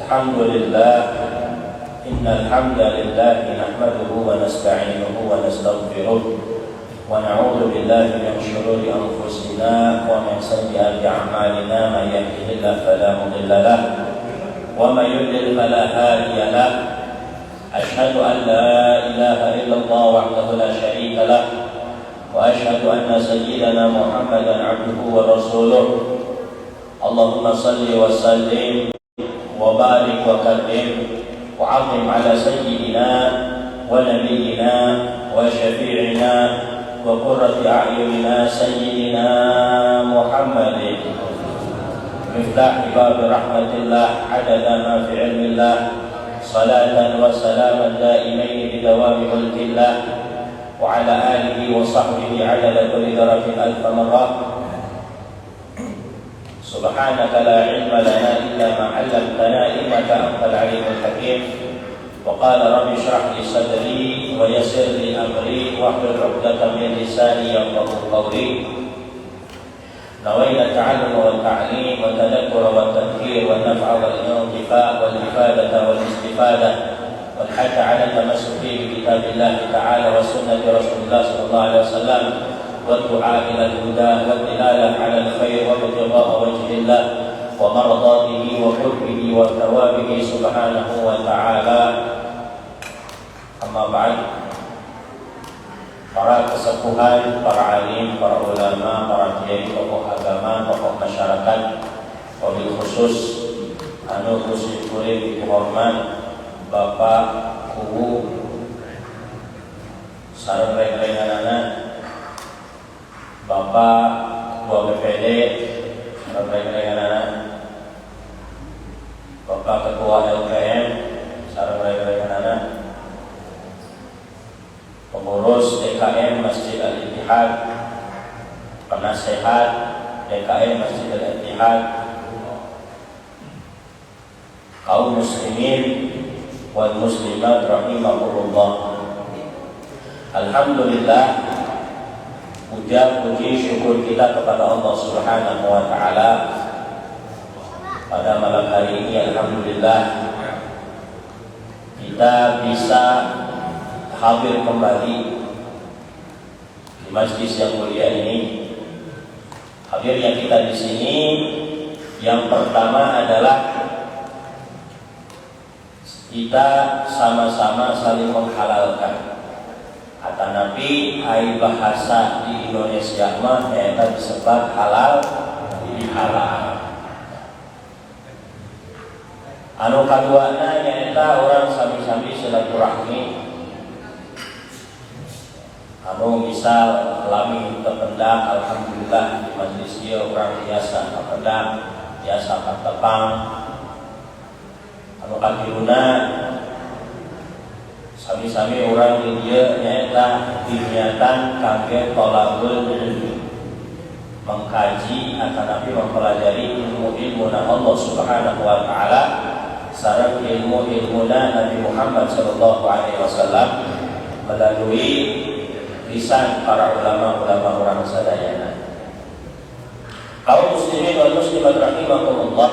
Alhamdulillah, innal hamdalillah nahmaduhu wa nasta'inuhu wa nastaghfiruh wa na'udzu billahi min shururi anfusina wa min sayyiati a'malina, may yahdihillahu fala mudilla lahu wa may yudlil fala hadiya lahu. Asyhadu an la ilaha illallah wahdahu la syarika lahu wa asyhadu anna sayyidana Muhammadan 'abduhu wa rasuluh. Allahumma shalli wa sallim wa barik wa karrim wa 'azzim ala sayyidina wa nabiyyina wa syafi'ina wa qurrati a'yunina sayyidina Muhammadin miftah bab rahmatillah adada ma fi ilmillah salatan wa salaman daimain bi dawami mulkillah wa ala alihi wa sahbihi adada kulli darajatin alf marrah. Subhanaka la ilma lana illa ma 'allamtana innaka antal alimul hakim. Wa qala rabbi shrah li sadri wa yassir li amri wahlul 'uqdatam min lisani yafqahu qawli. Nawaitu ta'allum wa ta'lim wa tadhakkur wa tadhkir wa naf'a wal intifa' wal ifadata wal istifadah wal hatta 'ala tamassuki bi kitabillah ta'ala wa sunnati Rasulillah sallallahu alaihi wasallam. والدعاء إلى الهدى والدلالة على الخير وابتغاء وجه الله ومرضاته وحبه وثوابه سبحانه وتعالى. Amma ba'd. Para kesepuhan, para alim, para ulama, para kiai, tokoh agama, tokoh masyarakat, wabil khusus anu Gusti kuring dihormat Bapak Kuwu sareng reng-renganana Bapak Ketua BPD, sareng-renganana Bapak Ketua LKM, sareng-renganana pengurus DKM Masjid Al-Ittihad, penasehat DKM Masjid Al-Ittihad, kaum muslimin wal muslimat rahimahullah. Alhamdulillah, puji syukur kita kepada Allah Subhanahu wa taala. Pada malam hari ini alhamdulillah kita bisa hadir kembali di majlis yang mulia ini. Hadirnya kita di sini yang pertama adalah kita sama-sama saling menghalalkan. Kata Nabi, ai bahasa di Indonesia mah eta disebut halal dihalal. Anu kaduana nyaeta orang sami-sami silaturahmi. Anu misal lami terpendak, alhamdulillah di majelis dia orang biasa terpendak, biasa katepang. Anu kadiruna sami-sami orang di dia nyaeta diniatan kangge tolabul ilmi, mengkaji akan Nabi mempelajari ilmu-ilmu Allah Subhanahu wa taala sareng ilmu-ilmu Nabi Muhammad sallallahu alaihi wasallam melalui lisan para ulama-ulama orang sadayana. Kaum muslimin wal muslimat rahimakumullah,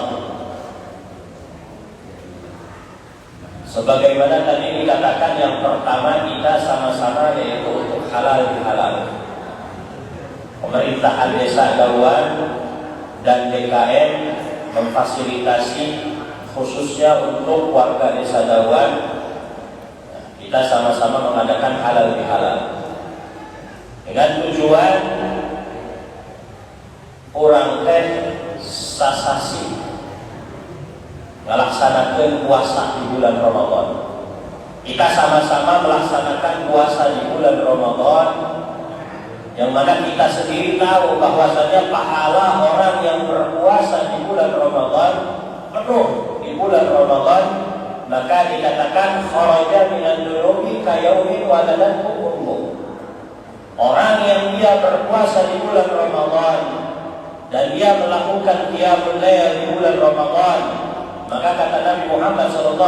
sebagaimana tadi dikatakan, yang pertama kita sama-sama yaitu untuk halal dihalal. Pemerintahan Desa Dawan dan DKM memfasilitasi khususnya untuk warga Desa Dawan. Kita sama-sama mengadakan halal dihalal dengan tujuan orang teh sasasi melaksanakan puasa di bulan Ramadan. Kita sama-sama melaksanakan puasa di bulan Ramadan, yang mana kita sendiri tahu bahwasanya pahala orang yang berpuasa di bulan Ramadan penuh di bulan Ramadan, maka dikatakan kharaja minan dunubi kayaumin waladathu ummuh. Orang yang dia berpuasa di bulan Ramadan dan dia melakukan qiyamul lail di bulan Ramadan, maka kata Nabi Muhammad SAW,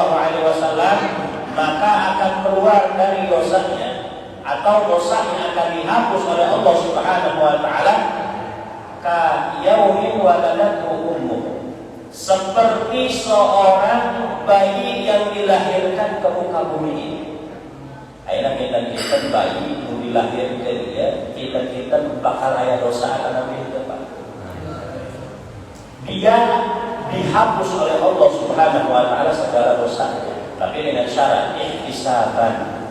maka akan keluar dari dosanya atau dosanya akan dihapus oleh Allah Subhanahu wa taala ka yaumin waladathu ummuh, seperti seorang bayi yang dilahirkan ke muka bumi ini. Akhirnya kita bayi yang dilahirkan dia, kita bakal ayat dosa akan ambil depan. Dia dihapus oleh Allah Subhanahu wa taala segala dosanya, tapi dengan syarat ihtisaban.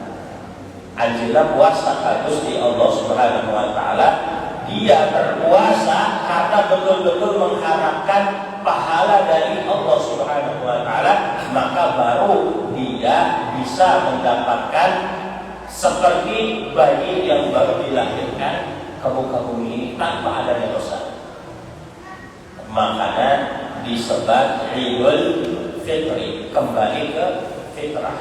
Anjila puasa kados di Allah Subhanahu wa taala, dia berpuasa karena betul-betul mengharapkan pahala dari Allah Subhanahu wa taala, maka baru dia bisa mendapatkan seperti bayi yang baru dilahirkan ke muka bumi tanpa adanya dosa. Makanya disebut Idul Fitri, kembali ke fitrah.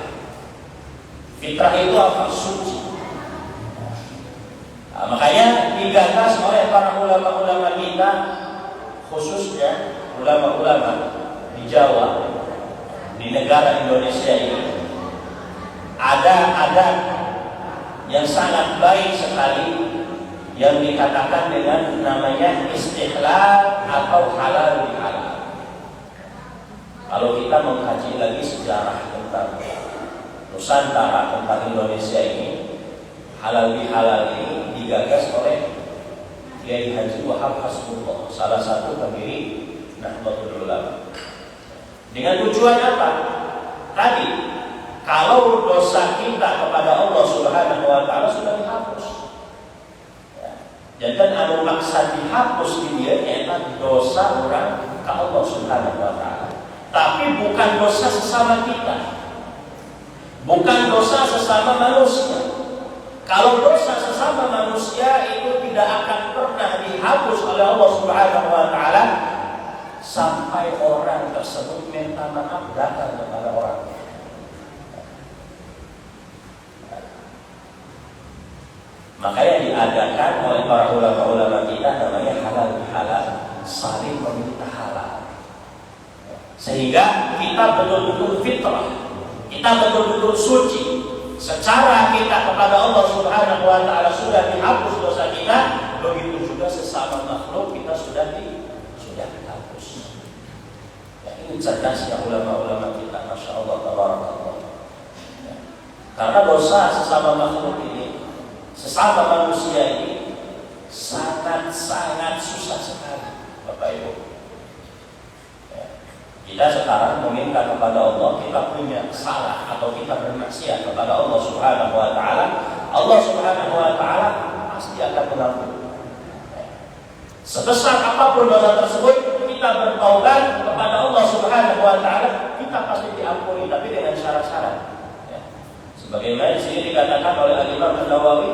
Fitrah itu apa? Suci. Nah, makanya digagas oleh para ulama-ulama kita, khususnya ulama-ulama di Jawa, di negara Indonesia ini, ada adat yang sangat baik sekali yang dikatakan dengan namanya istihlal atau halal bihalal. Kalau kita mengkaji lagi sejarah tentang Nusantara, tentang Indonesia ini, halal bihalal ini digagas oleh Kiai Haji Wahab Hasbullah, salah satu pendiri Nahdlatul Ulama. Dengan tujuan apa? Tadi, kalau dosa kita kepada Allah Subhanahu wa taala sudah dihapus. Jadi anu maksa dihapus di dia adalah dosa orang ke Allah Subhanahu wa taala. Tapi bukan dosa sesama kita. Bukan dosa sesama manusia. Kalau dosa sesama manusia itu tidak akan pernah dihapus oleh Allah Subhanahu wa taala sampai orang tersebut minta maaf datang kepada orang. Makanya diadakan oleh para ulama-ulama kita namanya halal bihalal, saling meminta halal. Sehingga kita betul-betul fitrah, kita betul-betul suci. Secara kita kepada Allah Subhanahu wa taala sudah dihapus dosa kita, begitu juga sesama makhluk kita sudah dihapus. Ya, ini cerdasnya ulama-ulama kita, masya Allah, tabarakallah. Ya. Karena dosa sesama makhluk ini, sesama manusia ini sangat-sangat susah sekali, Bapak Ibu. Ya. Kita sekarang meminta kepada Allah, kita punya salah atau kita bermaksiat kepada Allah Subhanahu wa taala, Allah Subhanahu wa taala pasti akan mengampuni. Ya. Sebesar apapun dosa tersebut, kita bertaubat kepada Allah Subhanahu wa taala, kita pasti diampuni, tapi dengan syarat-syarat. Sebagaimana di sini dikatakan oleh Al-Imam An-Nawawi,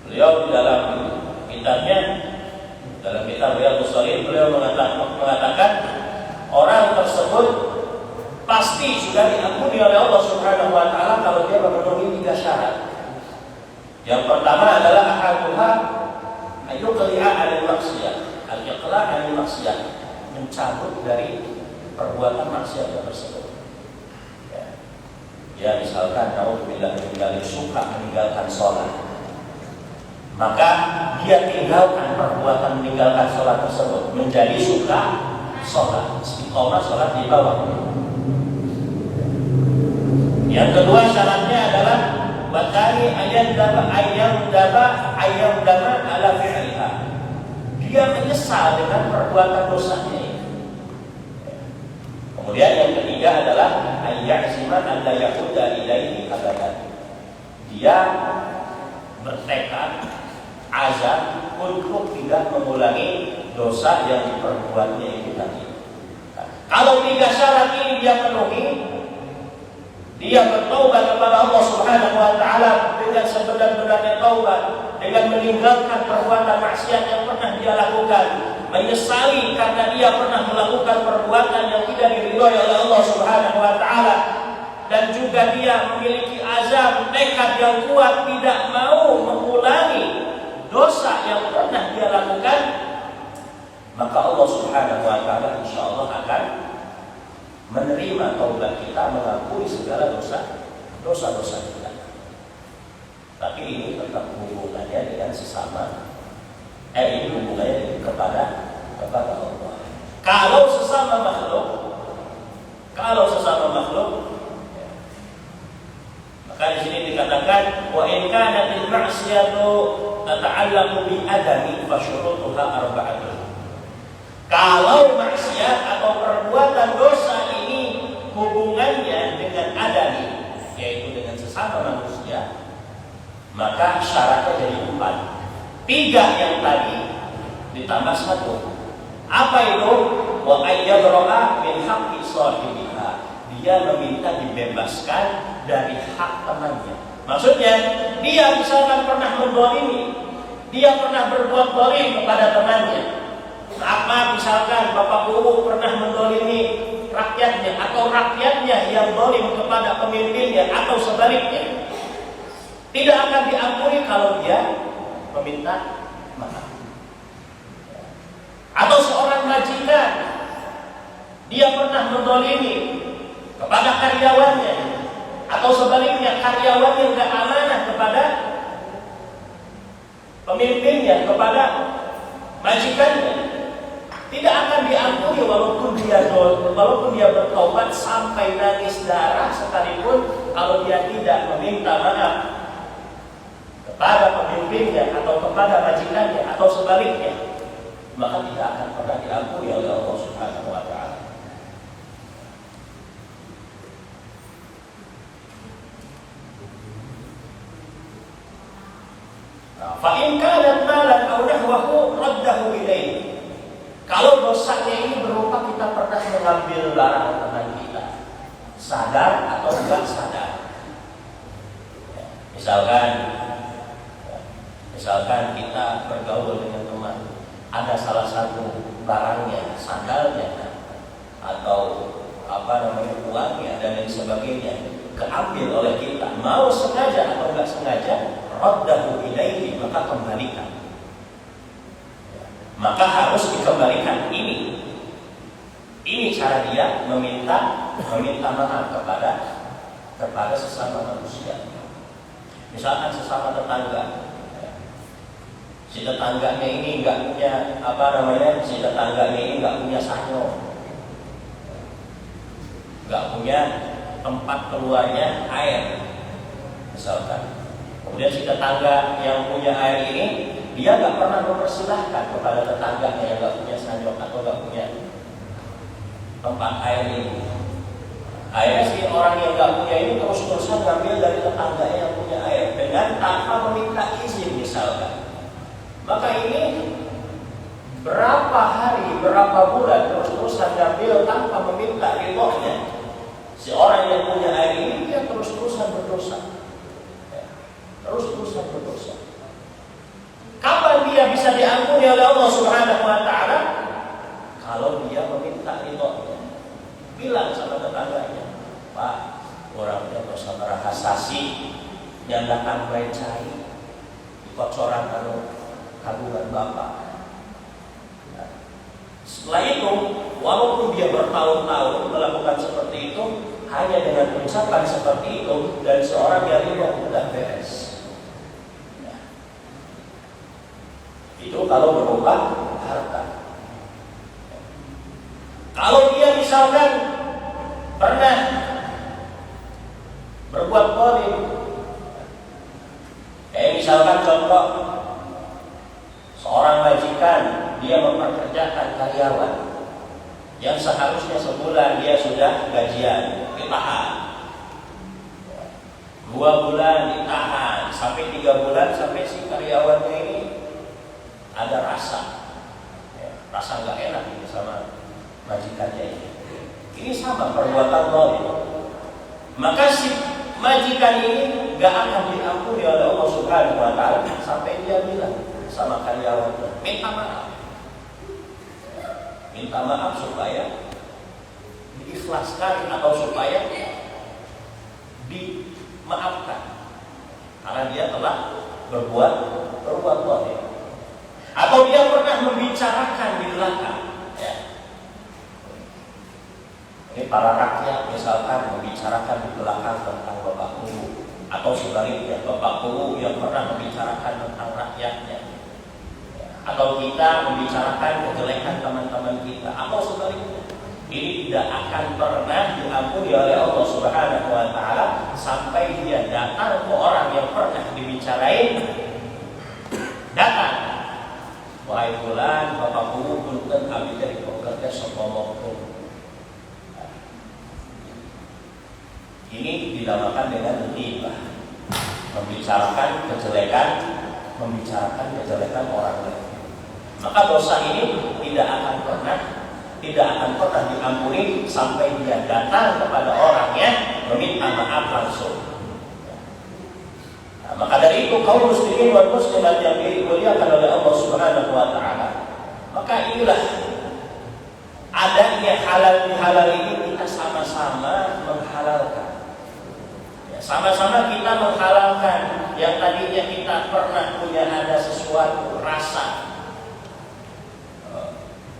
beliau di dalam kitabnya, dalam kitab Riyadhus Shalihin, beliau mengatakan orang tersebut pasti sudah diampuni oleh Allah Subhanahu wa taala kalau dia memenuhi 3 syarat. Yang pertama adalah ahaduha ayyuqli'a 'anil maksiyah, al-iqla' 'anil maksiyah, mencabut dari perbuatan maksiat tersebut. Ya, misalkan naudzubillah min dzalik, suka meninggalkan sholat, maka dia tinggalkan perbuatan meninggalkan sholat tersebut menjadi suka sholat, istiqomah sholat di bawah. Yang kedua syaratnya adalah batari ayam dama ala fi'liha, dia menyesal dengan perbuatan dosanya ini. Kemudian yang ketiga adalah ayya'ziman an la yahuda ilaihi abadan, dia bertekad azam untuk tidak mengulangi dosa yang diperbuatnya itu tadi. Nah, kalau 3 syarat ini dia penuhi, dia bertaubat kepada Allah Subhanahu wa taala dengan sebenar-benarnya taubat, dengan meninggalkan perbuatan maksiat yang pernah dia lakukan, menyesali karena dia pernah melakukan perbuatan yang tidak diridhoi oleh Allah Subhanahu wa taala, dan juga dia memiliki azam, tekad yang kuat tidak mau mengulangi dosa yang pernah dia lakukan, maka Allah Subhanahu wa taala insyaallah akan menerima taubat kita, mengampuni segala dosa-dosa kita. Tapi ini tetap hubungannya dengan sesama, ini hubungannya kepada Allah. Kalau sesama makhluk, maka di sini dikatakan wa in kanatil ma'siyatu tata'allaqu bi adami fa syurutuha arba'atun. Kalau maksiat atau perbuatan dosa ini hubungannya dengan adami, yaitu dengan sesama manusia, maka syaratnya jadi 4. 3 yang tadi ditambah 1. Apa itu? Wa ayyabra'a min haqqi sahibiha. Dia meminta dibebaskan dari hak temannya. Maksudnya, dia misalkan pernah mendolimi, dia pernah berbuat dolim kepada temannya. Apa misalkan Bapak Guru pernah mendolimi rakyatnya, atau rakyatnya yang dolim kepada pemimpinnya, atau sebaliknya, tidak akan diampuni kalau dia meminta maaf. Atau seorang majikan, dia pernah mendolimi kepada karyawannya, atau sebaliknya karyawannya tidak amanah kepada pemimpinnya, kepada majikannya, tidak akan diampuni walaupun dia bertobat sampai nangis darah sekalipun. Kalau dia tidak meminta maaf kepada pemimpinnya atau kepada majikannya atau sebaliknya, maka tidak akan pernah diampuni oleh Allah Subhanahu wa taala. Fa in kana malan aw nahwahu raddahu ilayhi. Kalau dosanya ini berupa kita pernah mengambil barang teman kita, sadar atau tidak sadar. Misalkan kita bergaul dengan teman, ada salah satu barangnya, sandalnya, atau uangnya dan lain sebagainya keambil oleh kita, mau sengaja atau enggak sengaja, raddahu ilaihi, maka kembalikan. Maka harus dikembalikan. Ini cara dia meminta maaf kepada sesama manusia. Misalkan sesama tetangga, si tetangganya ini nggak punya sanyo, nggak punya tempat keluarnya air, misalkan. Kemudian si tetangga yang punya air ini, dia nggak pernah mempersilahkan kepada tetangganya yang nggak punya sanyo atau nggak punya tempat air ini. Akhirnya si orang yang nggak punya ini terus-terusan ngambil dari tetangganya yang punya air dengan tanpa meminta izin misalkan. Maka ini berapa hari, berapa bulan terus-terusan ngambil tanpa meminta ridhonya. Si orang yang punya air ini dia terus-terusan berdosa. Terus-terusan berdosa. Kapan dia bisa diampuni oleh Allah Subhanahu wa taala? Kalau dia meminta ridhonya. Bilang sama tetangganya, Pak, orangnya bersama hasasi, nyandakan mencari kocoran kandungan Bapak. Setelah itu, walaupun dia bertahun-tahun melakukan seperti itu, hanya dengan ucapan seperti itu dan seorang yang ridho sudah beres. Itu kalau berupa harta. Kalau dia misalkan pernah berbuat zalim, misalkan contoh seorang majikan, dia memperkerjakan karyawan yang seharusnya sebulan dia sudah gajian, ditahan 2 bulan ditahan, sampai 3 bulan, sampai si karyawannya ini ada rasa nggak enak ini sama majikannya ini. Ini sama perbuatan zalim. Maka si majikan ini gak akan diampuni oleh Allah Subhanahu wa taala sampai dia bilang sama karyawannya, minta maaf supaya diikhlaskan atau supaya dimaafkan karena dia telah berbuat zalim. Atau dia pernah membicarakan di belakang. Ini para rakyat misalkan membicarakan di belakang tentang Bapak Guru, atau sebaliknya Bapak Guru yang pernah membicarakan tentang rakyatnya. atau kita membicarakan kejelekan teman-teman kita, atau sebaliknya, ini tidak akan pernah diampuni oleh Allah Subhanahu wa taala sampai dia datang ke orang yang pernah dibicarain, datang, wahai fulan, bapakku punten abdi dari pekerja sopomokku. Ini dinamakan dengan ghibah, membicarakan kejelekan orang lain. Maka dosa ini tidak akan pernah diampuni sampai dia datang kepada orangnya meminta maaf langsung. Nah, maka dari itu kaum muslimin wal muslimat yang dimuliakan oleh Allah Subhanahu wa taala, maka inilah adanya halal bihalal ini kita sama-sama menghalalkan. Sama-sama kita menghalalkan yang tadinya kita pernah punya ada sesuatu rasa,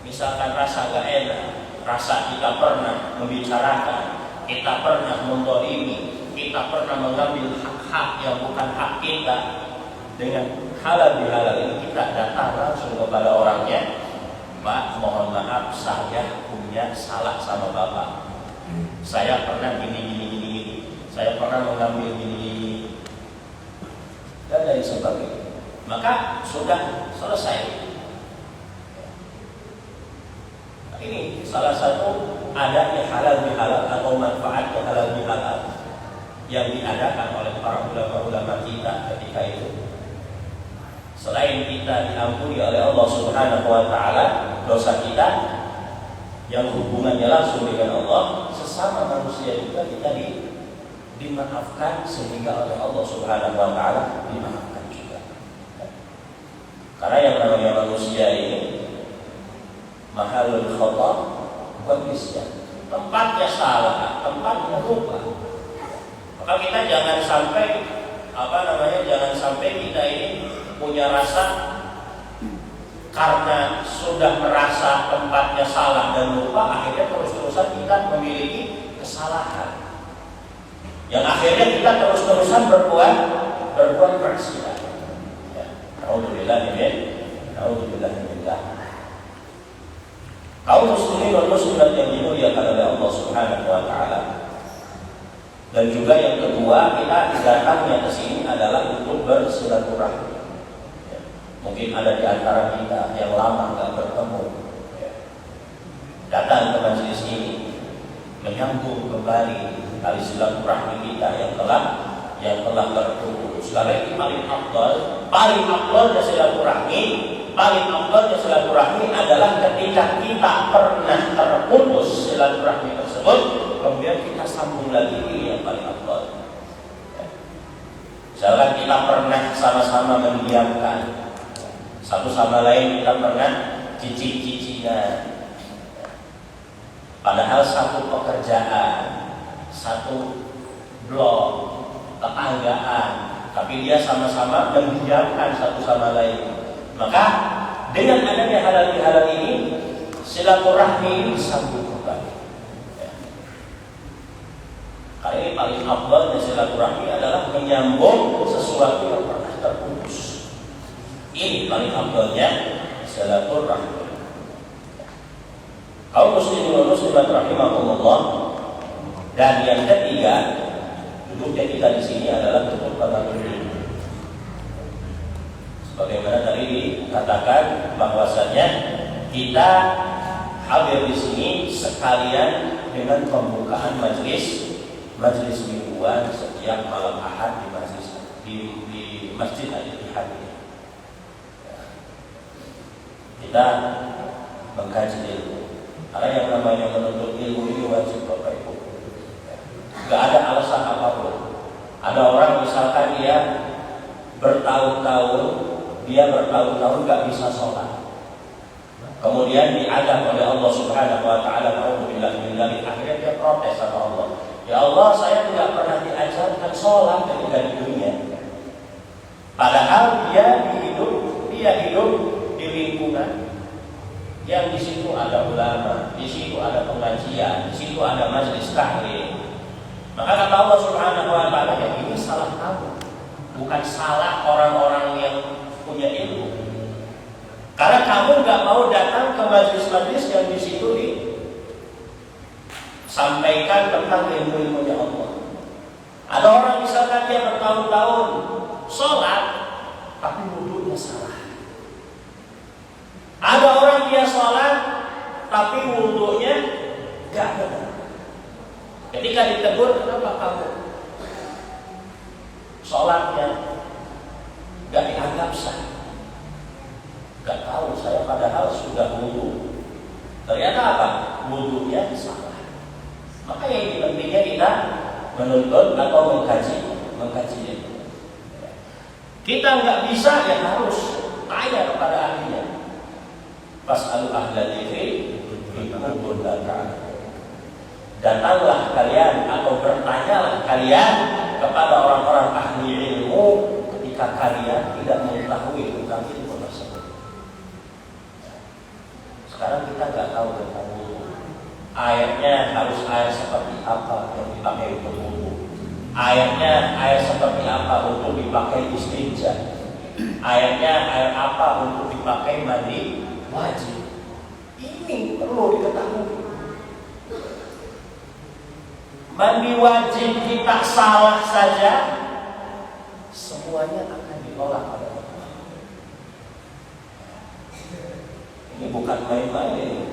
misalkan rasa gak enak, rasa kita pernah membicarakan, kita pernah mendolimi, kita pernah mengambil hak-hak yang bukan hak kita. Dengan halal bihalal ini kita datang langsung kepada orangnya, Pak, mohon maaf saya punya salah sama Bapak, saya pernah gini, saya pernah mengambil gini, dan lain sebagainya. Maka sudah selesai. Nah, ini salah satu adanya halal bihalal atau manfaat halal bihalal yang diadakan oleh para ulama-ulama kita ketika itu. Selain kita diampuni oleh Allah Subhanahu wa taala dosa kita yang hubungannya langsung dengan Allah, sesama manusia juga kita dimaafkan sehingga oleh Allah Subhanahu wa taala dimaafkan juga. Karena yang namanya manusia ini mahalul khata wa nisyan, tempatnya salah, tempatnya lupa. Maka kita jangan sampai jangan sampai kita ini punya rasa karena sudah merasa tempatnya salah dan lupa, akhirnya terus-terusan kita memiliki kesalahan yang akhirnya kita terus-terusan berbuat maksiat. Alhamdulillah. Kaum muslimin wal muslimat yang dimuliakan oleh Allah Subhanahu wa taala. Dan juga yang kedua, kita datangnya ke sini adalah untuk bersilaturahmi. Mungkin ada di antara kita yang lama enggak bertemu, datang ke majelis ini menyambung kembali tali silaturahmi kita yang telah terputus. Karena ini paling afdal silaturahmi adalah ketika kita pernah terputus silaturahmi tersebut, kemudian kita sambung lagi, ini yang paling afdal. Misalkan kita pernah sama-sama mendiamkan satu sama lain, kita pernah cicing-cicingan, padahal satu pekerjaan, satu blok, tetanggaan, tapi dia sama-sama mendiamkan satu sama lain. Maka dengan adanya halal bihalal ini, silaturahmi ini disambung kembali. Karena ini paling afdalnya silaturahmi adalah menyambung sesuatu yang pernah terputus. Ini paling afdalnya silaturahmi. Kaum muslimin wal muslimat rahimahumullah. Dan yang ketiga, duduknya kita di sini adalah untuk tadarruj. Sebagaimana tadi dikatakan bahwasanya kita hadir di sini sekalian dengan pembukaan majelis mingguan setiap malam Ahad di Masjid Al-Ittihad. Kita mengkaji ilmu. Karena yang namanya menuntut ilmu ini wajib Bapak Ibu. Gak ada alasan apapun. Ada orang misalkan dia bertahun-tahun gak bisa sholat, kemudian diadab oleh Allah Subhanahu wa taala, akhirnya dia protes sama Allah, ya Allah, saya tidak pernah diajarkan sholat ketika di dunia. Padahal dia hidup di lingkungan yang di situ ada ulama, di situ ada pengajian, di situ ada majelis taklim. Maka kata Allah Subhanahu wa taala, ya ini salah kamu, bukan salah orang-orang yang punya ilmu. Kamu nggak mau datang ke majelis-majelis yang di situ disampaikan tentang ilmu-ilmunya Allah. Ada orang misalkan dia bertahun-tahun sholat, tapi wudunya salah. Ada orang dia sholat, tapi wudunya nggak benar. Ketika ditegur, kenapa kamu sholatnya nggak dianggap sah? Gak tahu, saya padahal sudah wudu. Ternyata apa? Wudunya salah. Maka yang pentingnya kita menuntut atau mengkaji itu. Kita nggak bisa, ya harus tanya kepada ahlinya. Fas'alu ahla dzikri in kuntum la ta'lamun. Datanglah kalian atau bertanyalah kalian kepada orang-orang ahli ilmu ketika kalian tidak mengetahui tentang ilmu tersebut. Sekarang kita nggak tahu tentang wudu. Ayatnya harus ayat seperti apa yang dipakai untuk wudu. Ayatnya ayat seperti apa untuk dipakai istinja. Ayatnya ayat apa untuk dipakai mandi wajib. Ini perlu diketahui. Mandi wajib kita salah saja, semuanya akan ditolak oleh Allah. Ini bukan main-main.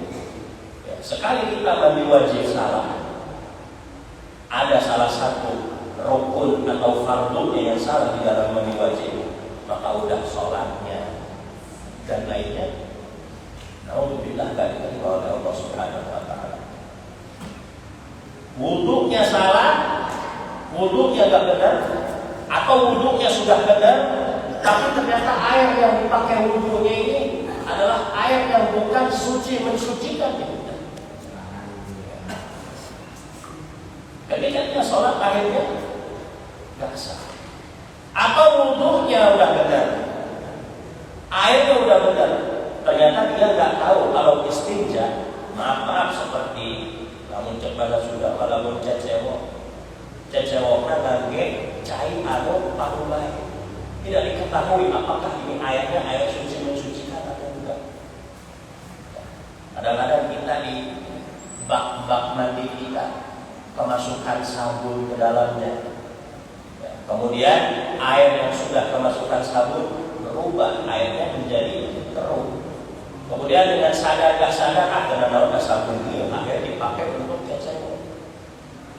Ya, sekali kita mandi wajib salah, ada salah satu rukun atau fardunya yang salah di dalam mandi wajib, maka udah sholatnya dan lainnya, alhamdulillah gak diterima oleh Allah Subhanahu wa Ta'ala. Wudunya salah, wudunya gak benar, atau wudunya sudah benar, tapi ternyata air yang dipakai wudunya ini adalah air yang bukan suci mensucikan kita. Ketika dia sholat akhirnya gak sah. Atau wudunya udah benar, airnya udah benar, ternyata dia gak tahu kalau istinja, maaf seperti namun cepat sudah kalau cecewok ngangge cai anu parulai, tidak diketahui apakah ini airnya air suci mensucikan atau enggak. Kadang-kadang kita di bak mandi kita kemasukan sabun ke dalamnya, kemudian air yang sudah kemasukan sabun berubah airnya menjadi keruh. Kemudian dengan sadar gak sadar karena dalam sabun ini akhirnya dipakai untuk cecewok.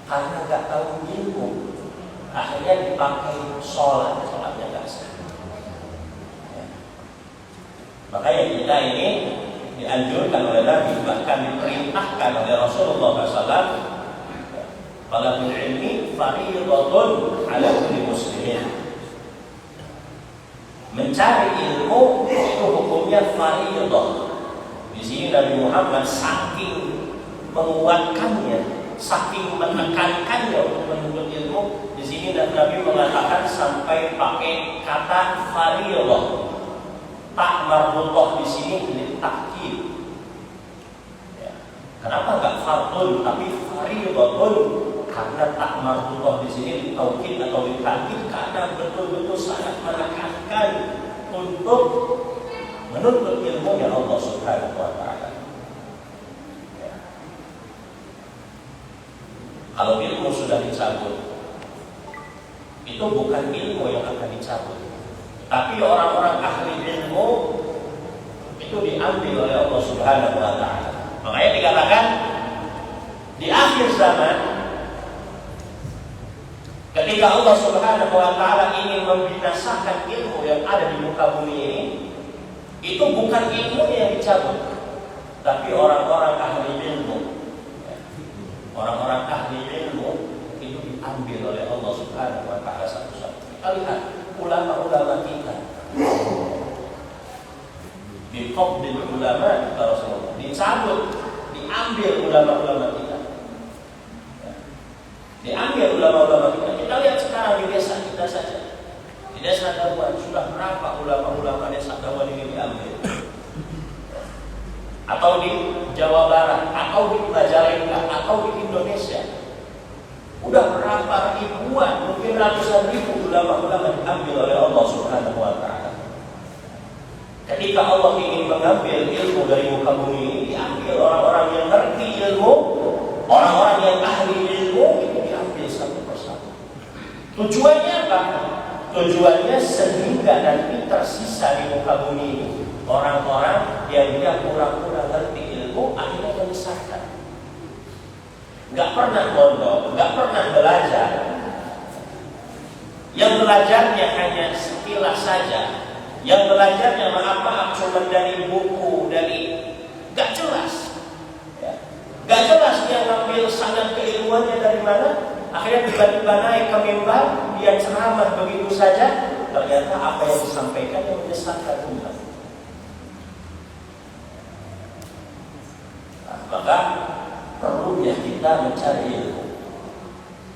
Karena gak tahu ilmu, akhirnya dipakai sholatnya gak sah. Ya. Makanya kita ini dianjurkan oleh Nabi, bahkan diperintahkan oleh Rasulullah SAW. Talabul ilmi fardhatun 'ala kulli muslimin. Mencari ilmu itu hukumnya fardhah. Di sini Nabi Muhammad saking menguatkannya, saking menekankannya untuk menuntut ilmu, di sini Nabi mengatakan sampai pakai kata fardhah. Tak marbutah di sini ditakkid. Ya. Kenapa enggak fardhun tapi fardhatun? Karena tak marbutah di sini ditaukid atau ditakkid karena betul-betul sangat menekankan untuk menuntut ilmu yang Allah Subhanahu wa Ta'ala. Ya. Kalau ilmu sudah dicabut, itu bukan ilmu yang akan dicabut, tapi orang-orang ahli ilmu itu diambil oleh Allah Subhanahu wa Ta'ala. Makanya dikatakan di akhir zaman, ketika Allah Subhanahu wa Ta'ala ingin membinasakan ilmu yang ada di muka bumi ini, itu bukan ilmu yang dicabut, tapi orang-orang ahli ilmu. Orang-orang ahli ilmu itu diambil oleh Allah Subhanahu wa Ta'ala satu-satu. Kita lihat ulama-ulama kita, biqabdil ulama kata Rasulullah, dicabut, diambil ulama-ulama kita. Diambil ulama-ulama kita. Kita lihat sekarang di desa kita saja. Di desa Dawan sudah berapa ulama-ulama desa Dawan ini diambil? Atau di Jawa Barat, atau di Majalengka, atau di Indonesia. Udah berapa ribuan, mungkin ratusan ribu ulama-ulama diambil oleh Allah Subhanahu wa Ta'ala. Ketika Allah ingin mengambil ilmu dari muka bumi ini, diambil orang-orang yang ngerti ilmu, orang-orang yang ahli ilmu, itu diambil satu persatu. Tujuannya apa? Tujuannya sehingga nanti tersisa di muka bumi ini orang-orang yang dia pura-pura ngerti ilmu, akhirnya menyesatkan. Gak pernah mondok, gak pernah belajar. Yang belajarnya hanya sekilas saja. Yang belajarnya maaf cuma dari buku, dari gak jelas. Gak jelas dia ngambil sanad keilmuannya dari mana. Akhirnya tiba-tiba naik ke mimbar, dia ceramah begitu saja. Ternyata apa yang disampaikan yang menyesatkan umat. Maka perlunya kita mencari ilmu.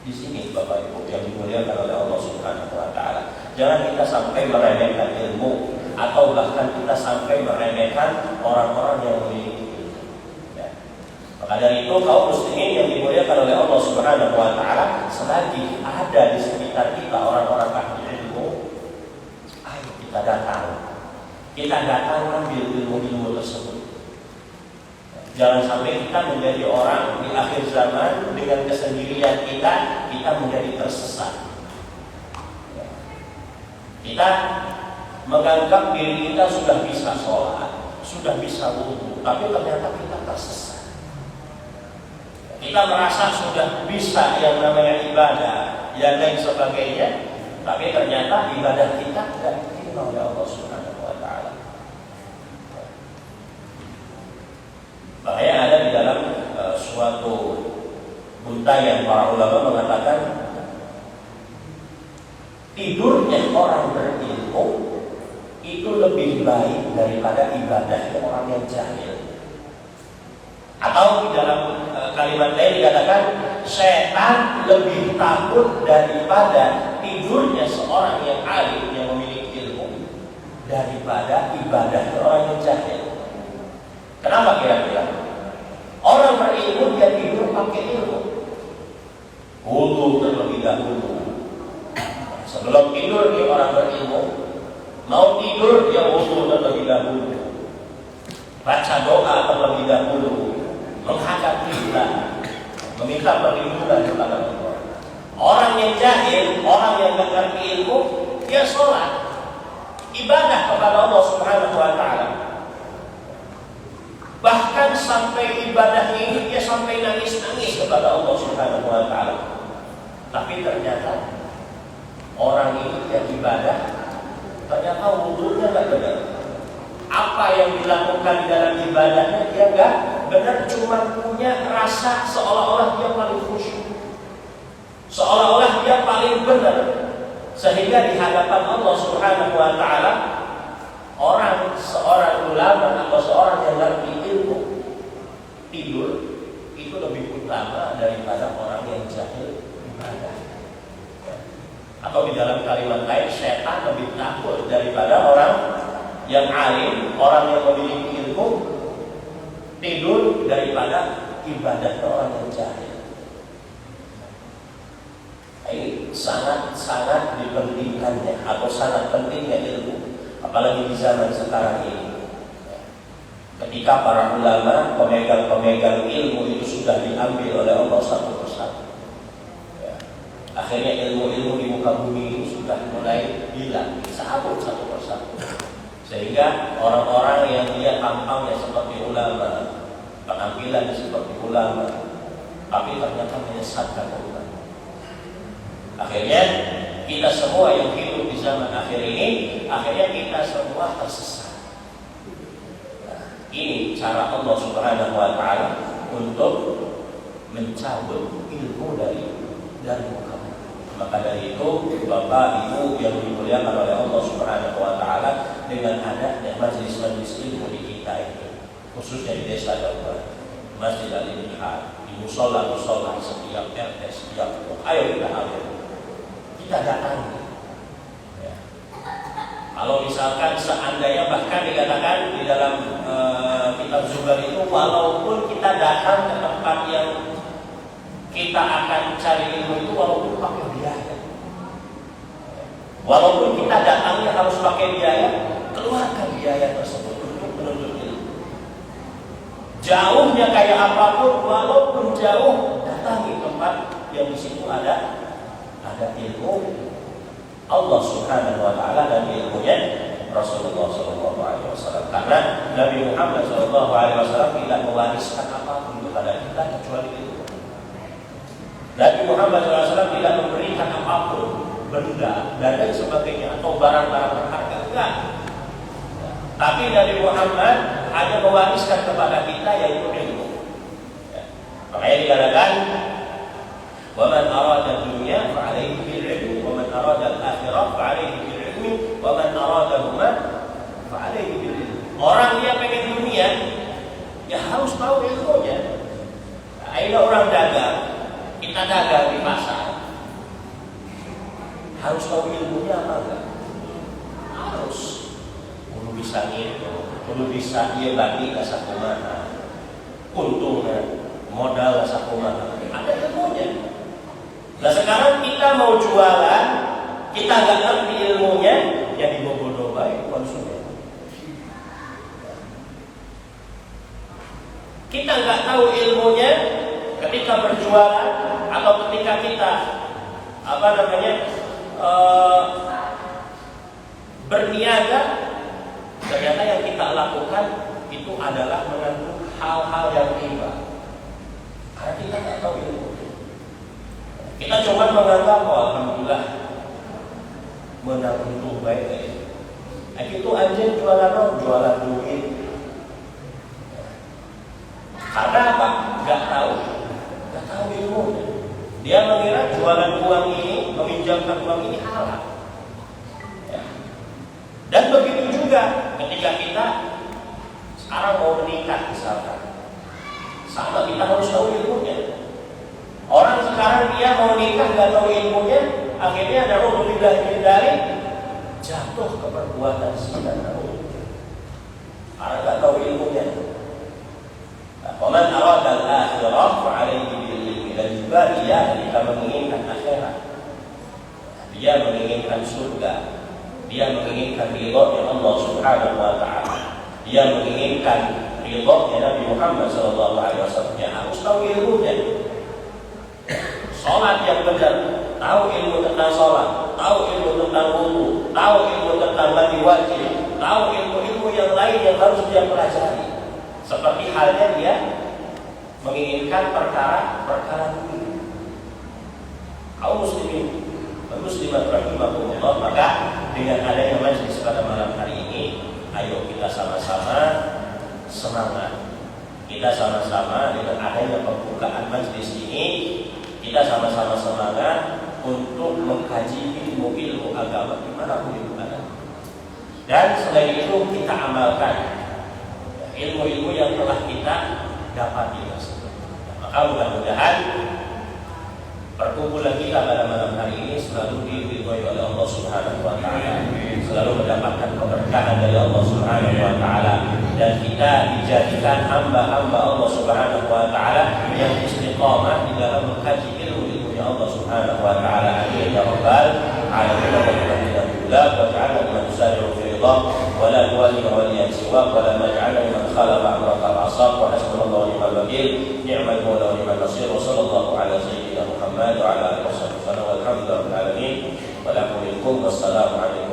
Di sini Bapak Ibu yang dimuliakan oleh Allah Subhanahu wa taala. Jangan kita sampai meremehkan ilmu atau bahkan kita sampai meremehkan orang-orang yang memiliki ilmu. Ya. Maka dari itu kaum muslimin yang dimuliakan oleh Allah Subhanahu wa taala, selagi ada di sekitar kita orang-orang ahli ilmu, ayo kita datang. Kita datang ambil ilmu-ilmu tersebut. Jangan sampai kita menjadi orang di akhir zaman dengan kesendirian kita menjadi tersesat. Kita menganggap diri kita sudah bisa sholat, sudah bisa wudu, tapi ternyata kita tersesat. Kita merasa sudah bisa yang namanya ibadah, yang lain sebagainya, tapi ternyata ibadah kita tidak diterima oleh Allah Subhanahu wa taala. Makanya ada di dalam suatu buntayan para ulama mengatakan tidurnya orang berilmu itu lebih baik daripada ibadahnya orang yang jahil. Atau di dalam kalimat lain dikatakan setan lebih takut daripada tidurnya seorang yang alim yang memiliki ilmu daripada ibadahnya orang yang jahil. Kenapa kira-kira? Orang berilmu dia tidur pakai ilmu. Wudu terlebih dahulu. Sebelum tidur dia orang berilmu. Mau tidur dia wudu terlebih dahulu. Baca doa terlebih dahulu. Menghadap kiblat. Meminta perlindungan kepada Allah. Orang yang jahil, orang yang tidak mengerti ilmu, dia sholat, ibadah kepada Allah Subhanahu wa taala. Bahkan sampai ibadahnya ini dia sampai nangis-nangis kepada Allah Subhanahu wa taala. Tapi ternyata orang ini yang ibadah ternyata wudunya enggak benar. Apa yang dilakukan di dalam ibadahnya dia enggak benar, cuma punya rasa seolah-olah dia paling khusyuk. Seolah-olah dia paling benar. Sehingga di hadapan Allah Subhanahu wa taala seorang ulama atau seorang yang ngerti ilmu tidur itu lebih utama daripada orang yang jahil ibadah. Atau di dalam kalimat lain, setan lebih takut daripada orang yang alim, orang yang memiliki ilmu tidur daripada ibadah orang yang jahil. Ini sangat-sangat dipentingkannya atau sangat pentingnya ilmu. Apalagi di zaman sekarang ini, ketika para ulama, pemegang-pemegang ilmu itu sudah diambil oleh Allah satu persatu. Akhirnya ilmu-ilmu di muka bumi ini sudah mulai hilang, dicabut satu persatu. Sehingga orang-orang yang dia tampangnya seperti ulama, penampilan seperti ulama, tapi ternyata menyesatkan umat. Akhirnya kita semua yang hidup di zaman akhir ini, akhirnya kita semua tersesat. Nah, ini cara Allah Subhanahu wa taala untuk mencabut ilmu dari muka. Maka dari itu Bapak Ibu yang dimuliakan oleh Allah Subhanahu wa taala, dengan adanya majelis-majelis ilmu di kita ini, khususnya di desa Dakwah, Masjid Al-Inhad, di musola-musola setiap RT, setiap ayo kita hadir. Kita datangi. Ya. Kalau misalkan seandainya bahkan dikatakan di dalam kitab Zuhar itu, walaupun kita datang ke tempat yang kita akan cari ilmu itu walaupun pakai biaya, walaupun kita datangnya harus pakai biaya, keluarkan biaya tersebut. Jauhnya kayak apapun, walaupun jauh, datangi tempat yang di situ ada ilmu Allah Subhanahu wa taala dan ilmunya Rasulullah sallallahu alaihi wasallam. Karena Nabi Muhammad sallallahu alaihi wasallam tidak mewariskan apapun kepada kita kecuali ilmu. Nabi Muhammad SAW tidak memberikan apapun, benda dan lain sebagainya atau barang-barang berharga, enggak. Tapi Nabi Muhammad hanya mewariskan kepada kita yaitu ilmu. Makanya dikatakan, "Wa man arada dunya fa 'alaihi bil 'ilmi, wa man arada al-akhirah fa 'alaihi bil 'ilmi, wa man aradahuma fa 'alaihi bil 'ilmi." Orang dia pengen dunia, ya harus tahu ilmunya. Ada orang dagang, kita dagang di pasar, harus tahu ilmunya apa enggak? Harus. Kudu bisa ngitung, kudu bisa ieu bagi ka sakumaha, untungnya, modal sakumaha, ada ilmunya. Nah sekarang kita mau jualan, kita nggak ngerti ilmunya, ya dibodoh baik konsumen. Kita nggak tahu ilmunya ketika berjualan atau ketika kita berniaga, ternyata yang kita lakukan itu adalah mengandung hal-hal yang riba. Karena kita nggak tahu ilmu. Kita cuma menganggap, oh alhamdulillah menang untung baik. Nah itu anjing jualan duit. Karena apa? Nggak tahu ilmunya. Dia mengira jualan uang ini, meminjamkan uang ini halal. Ya. Dan begitu juga ketika kita sekarang mau menikah misalkan, sama kita harus tahu ilmunya. Orang sekarang dia mau nikah nggak tahu ilmunya, akhirnya ada na'udzubillahi dari jatuh ke perbuatan zina. Karena nggak tahu ilmunya. Waman arada al-akhirah fa 'alaihi bil-ilmi, dan juga dia ketika menginginkan akhirat, dia menginginkan surga, dia menginginkan ridhonya Allah Subhanahu wa taala, dia menginginkan ridhonya Nabi Muhammad sallallahu alaihi wasallam, dia harus tahu ilmunya. Salat yang benar, tahu ilmu tentang salat, tahu ilmu tentang wudu, tahu ilmu tentang mandi wajib, tahu ilmu-ilmu yang lain yang harus dia pelajari. Seperti halnya dia menginginkan perkara dunia. Kaum muslimin, muslimat rahimahumullah, maka dengan adanya majelis pada malam hari ini, ayo kita sama-sama semangat. Kita sama-sama dengan adanya pembukaan majelis ini, kita sama-sama semangat untuk mengkaji ilmu-ilmu agama dimanapun itu ada. Dan selain itu kita amalkan ilmu-ilmu yang telah kita dapati. Maka mudah-mudahan perkumpulan kita pada malam hari ini selalu diridhoi oleh Allah Subhanahu wa taala, selalu mendapatkan keberkahan dari Allah Subhanahu wa taala, dan kita dijadikan hamba-hamba Allah Subhanahu wa taala yang istiqamah di dalam mengkaji ilmu-ilmunya Allah Subhanahu wa taala. Amin ya rabbal alamin. وجعلنا من نسارع في رضاك ولا نولي وليا سواك ولا نجعلنا من خالف امرك وعصاك وحسبنا الله ونعم الوكيل نعم المولى ونعم النصير وصلى الله على سيدنا محمد وعلى اله وصحبه وسلم والحمد لله رب العالمين ولكم منكم والسلام عليكم